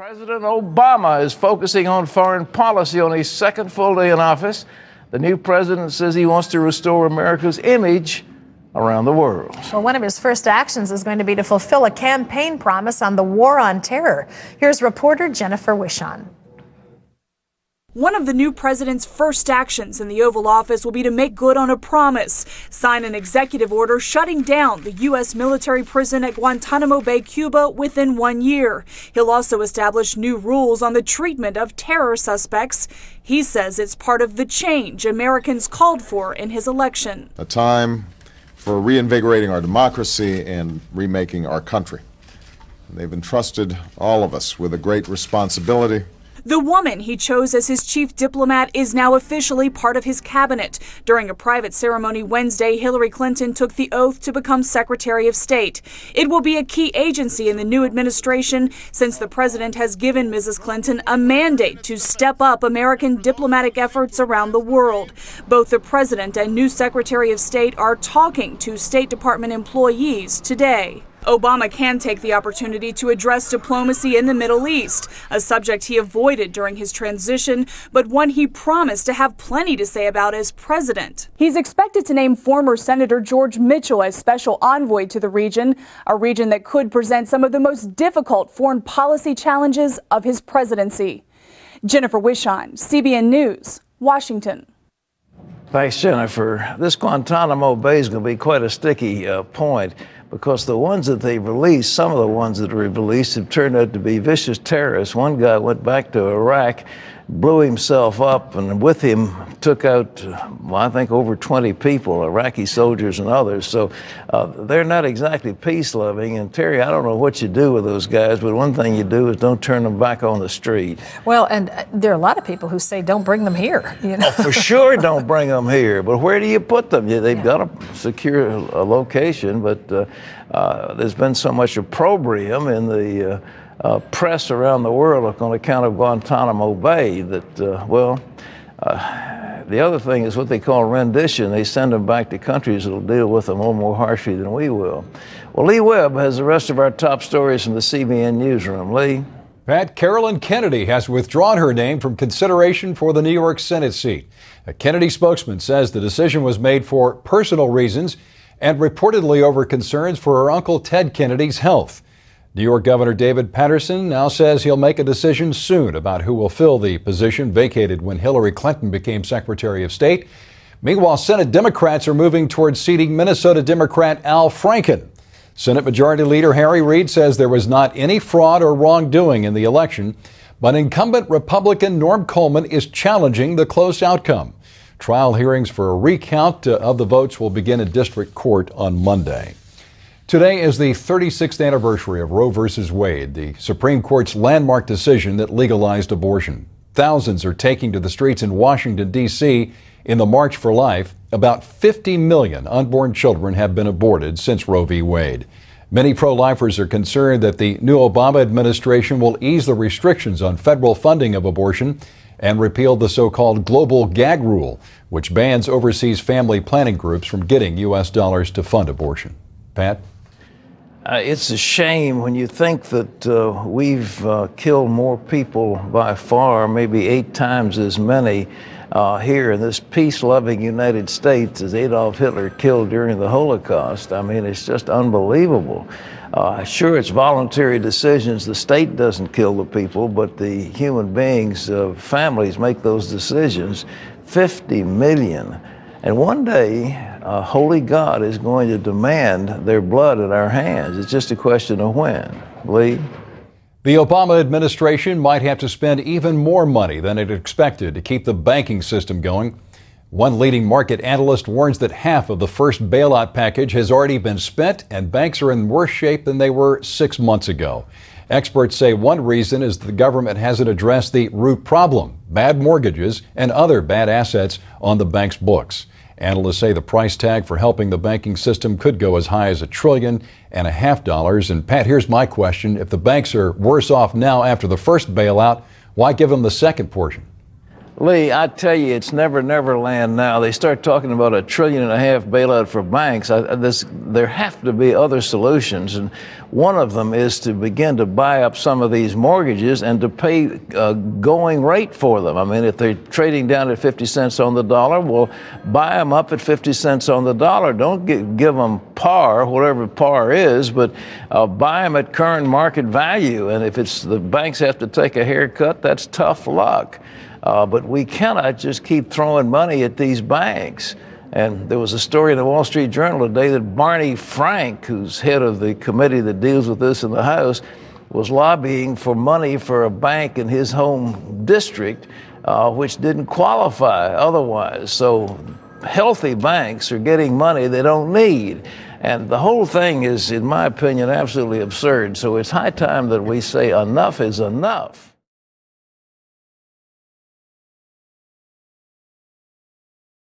President Obama is focusing on foreign policy on his second full day in office. The new president says he wants to restore America's image around the world. Well, one of his first actions is going to be to fulfill a campaign promise on the war on terror. Here's reporter Jennifer Wishon. One of the new president's first actions in the Oval Office will be to make good on a promise, sign an executive order shutting down the U.S. military prison at Guantanamo Bay, Cuba within 1 year. He'll also establish new rules on the treatment of terror suspects. He says it's part of the change Americans called for in his election. A time for reinvigorating our democracy and remaking our country. They've entrusted all of us with a great responsibility. The woman he chose as his chief diplomat is now officially part of his cabinet. During a private ceremony Wednesday, Hillary Clinton took the oath to become Secretary of State. It will be a key agency in the new administration since the president has given Mrs. Clinton a mandate to step up American diplomatic efforts around the world. Both the president and new Secretary of State are talking to State Department employees today. Obama can take the opportunity to address diplomacy in the Middle East, a subject he avoided during his transition, but one he promised to have plenty to say about as president. He's expected to name former Senator George Mitchell as special envoy to the region, a region that could present some of the most difficult foreign policy challenges of his presidency. Jennifer Wishon, CBN News, Washington. Thanks, Jennifer. This Guantanamo Bay is going to be quite a sticky point, because the ones that they released, some of the ones that were released have turned out to be vicious terrorists. One guy went back to Iraq, blew himself up, and with him took out, I think, over 20 people, Iraqi soldiers and others. So they're not exactly peace-loving. And Terry, I don't know what you do with those guys, but one thing you do is don't turn them back on the street. Well, and there are a lot of people who say don't bring them here. You know? Oh, for sure, don't bring them here. But where do you put them? They've got to secure a location, but there's been so much opprobrium in the press around the world on account of Guantanamo Bay that, the other thing is what they call rendition. They send them back to countries that will deal with them a little more harshly than we will. Well, Lee Webb has the rest of our top stories from the CBN newsroom. Lee? Pat, Carolyn Kennedy has withdrawn her name from consideration for the New York Senate seat. A Kennedy spokesman says the decision was made for personal reasons and reportedly over concerns for her uncle Ted Kennedy's health. New York Governor David Paterson now says he'll make a decision soon about who will fill the position vacated when Hillary Clinton became Secretary of State. Meanwhile, Senate Democrats are moving towards seating Minnesota Democrat Al Franken. Senate Majority Leader Harry Reid says there was not any fraud or wrongdoing in the election, but incumbent Republican Norm Coleman is challenging the close outcome. Trial hearings for a recount of the votes will begin in district court on Monday. Today is the 36th anniversary of Roe v. Wade, the Supreme Court's landmark decision that legalized abortion. Thousands are taking to the streets in Washington, D.C. in the March for Life. About 50 million unborn children have been aborted since Roe v. Wade. Many pro-lifers are concerned that the new Obama administration will ease the restrictions on federal funding of abortion and repeal the so-called global gag rule, which bans overseas family planning groups from getting U.S. dollars to fund abortion. Pat? It's a shame when you think that we've killed more people by far, maybe 8 times as many here in this peace-loving United States as Adolf Hitler killed during the Holocaust. I mean, it's just unbelievable. Sure, it's voluntary decisions. The state doesn't kill the people, but the human beings, families make those decisions. 50 million. And one day, holy God is going to demand their blood at our hands. It's just a question of when. Lee? The Obama administration might have to spend even more money than it expected to keep the banking system going. One leading market analyst warns that half of the first bailout package has already been spent, and banks are in worse shape than they were 6 months ago. Experts say one reason is the government hasn't addressed the root problem, bad mortgages and other bad assets on the bank's books. Analysts say the price tag for helping the banking system could go as high as $1.5 trillion. And Pat, here's my question. If the banks are worse off now after the first bailout, why give them the second portion? Lee, I tell you, it's never land now. They start talking about $1.5 trillion bailout for banks. There have to be other solutions, and one of them is to begin to buy up some of these mortgages and to pay going rate for them. I mean, if they're trading down at 50 cents on the dollar, well, buy them up at 50 cents on the dollar. Don't give them par, whatever par is, but buy them at current market value. And if it's the banks have to take a haircut, that's tough luck. But we cannot just keep throwing money at these banks. And there was a story in the Wall Street Journal today that Barney Frank, who's head of the committee that deals with this in the House, was lobbying for money for a bank in his home district, which didn't qualify otherwise. So healthy banks are getting money they don't need. And the whole thing is, in my opinion, absolutely absurd. So it's high time that we say enough is enough.